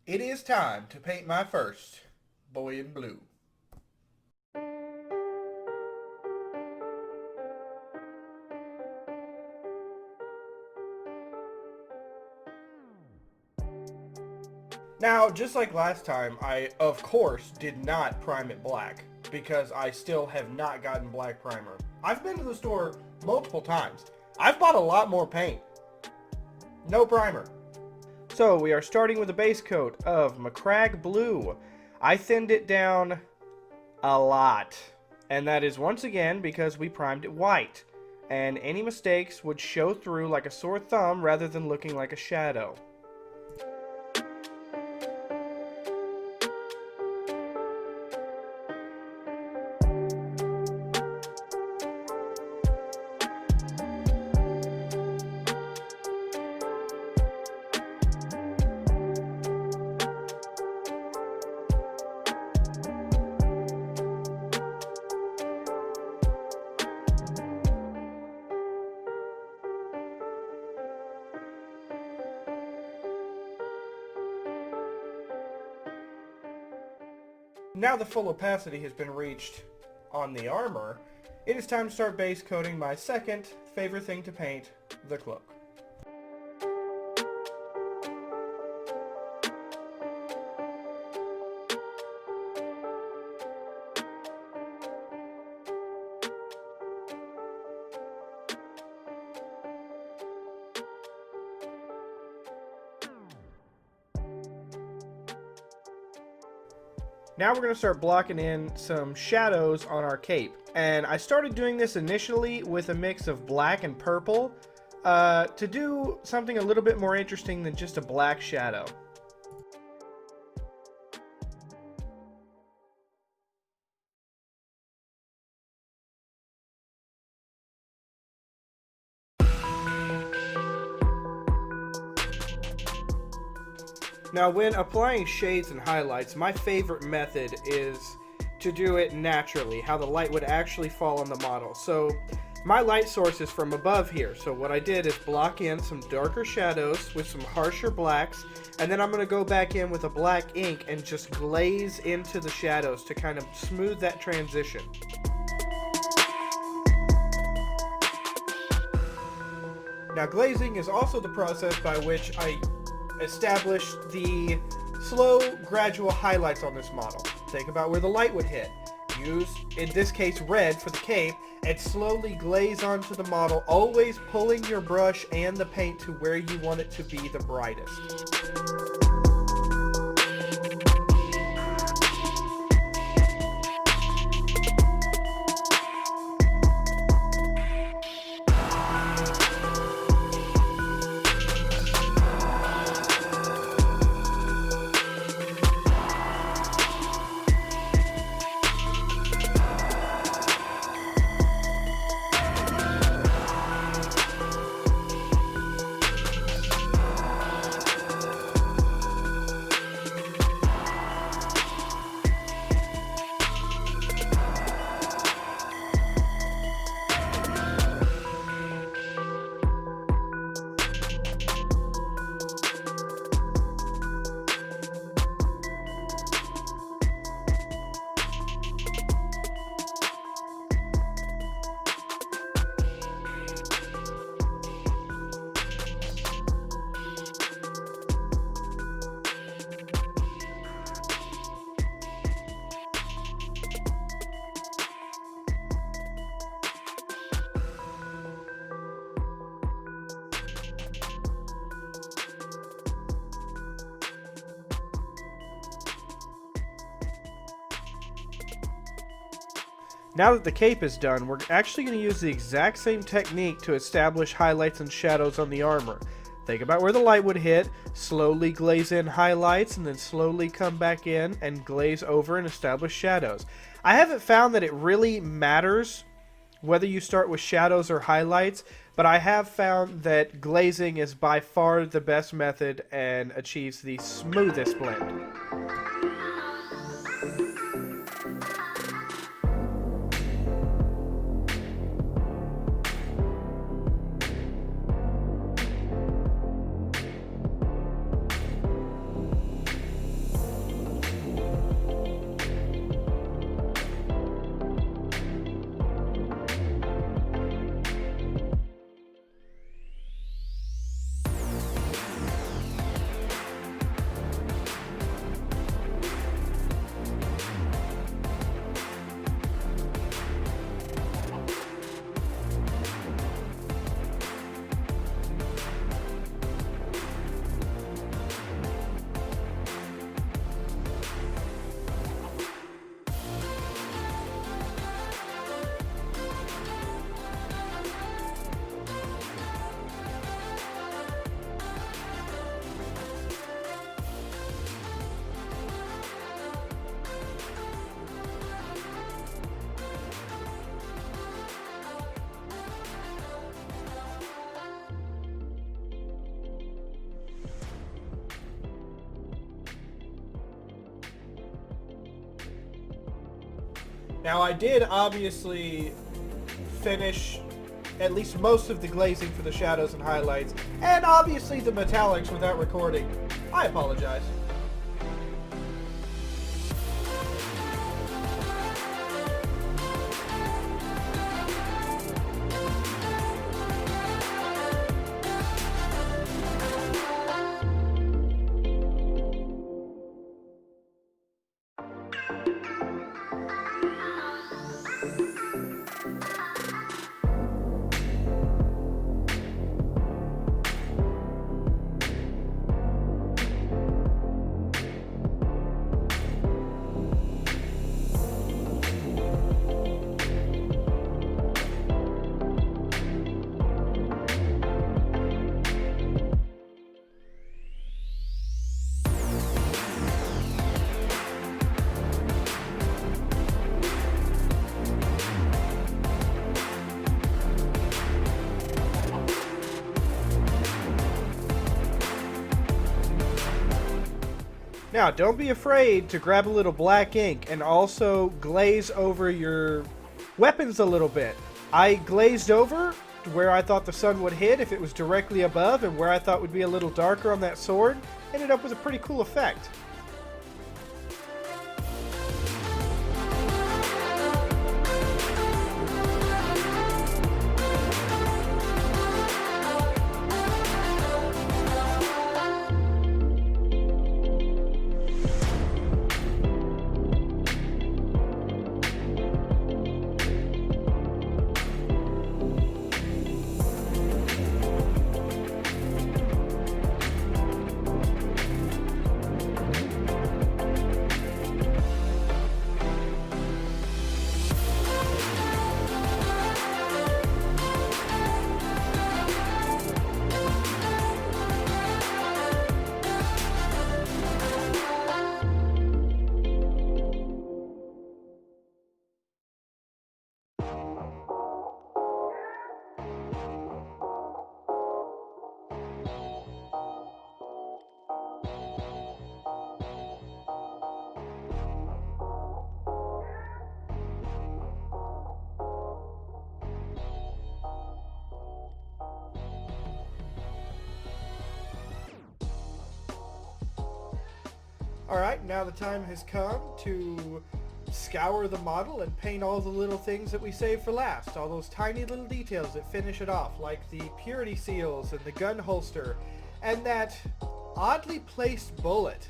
It is time to paint my first boy in blue. Now, just like last time, I, of course, did not prime it black, because I still have not gotten black primer. I've been to the store multiple times. I've bought a lot more paint. No primer. So, we are starting with a base coat of Macragge Blue. I thinned it down a lot. And that is once again because we primed it white. And any mistakes would show through like a sore thumb rather than looking like a shadow. Now the full opacity has been reached on the armor, it is time to start base coating my second favorite thing to paint, the cloak. Now we're going to start blocking in some shadows on our cape. And I started doing this initially with a mix of black and purple to do something a little bit more interesting than just a black shadow. Now, when applying shades and highlights, my favorite method is to do it naturally, how the light would actually fall on the model. So my light source is from above here. So what I did is block in some darker shadows with some harsher blacks, and then I'm going to go back in with a black ink and just glaze into the shadows to kind of smooth that transition. Now, glazing is also the process by which I establish the slow, gradual highlights on this model. Think about where the light would hit. Use, in this case, red for the cape, and slowly glaze onto the model, always pulling your brush and the paint to where you want it to be the brightest. Now that the cape is done, we're actually going to use the exact same technique to establish highlights and shadows on the armor. Think about where the light would hit, slowly glaze in highlights, and then slowly come back in and glaze over and establish shadows. I haven't found that it really matters whether you start with shadows or highlights, but I have found that glazing is by far the best method and achieves the smoothest blend. Now I did obviously finish at least most of the glazing for the shadows and highlights, and obviously the metallics without recording. I apologize. Now, don't be afraid to grab a little black ink and also glaze over your weapons a little bit. I glazed over where I thought the sun would hit if it was directly above, and where I thought would be a little darker on that sword. Ended up with a pretty cool effect. Alright, now the time has come to scour the model and paint all the little things that we saved for last. All those tiny little details that finish it off, like the purity seals and the gun holster, and that oddly placed bullet.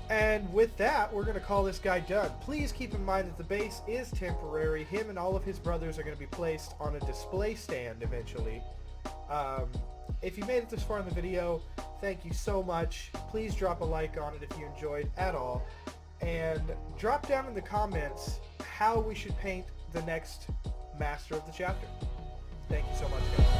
And with that, we're going to call this guy done. Please keep in mind that the base is temporary. Him and all of his brothers are going to be placed on a display stand eventually. If you made it this far in the video, thank you so much. Please drop a like on it if you enjoyed at all. And drop down in the comments how we should paint the next Master of the Chapter. Thank you so much, guys.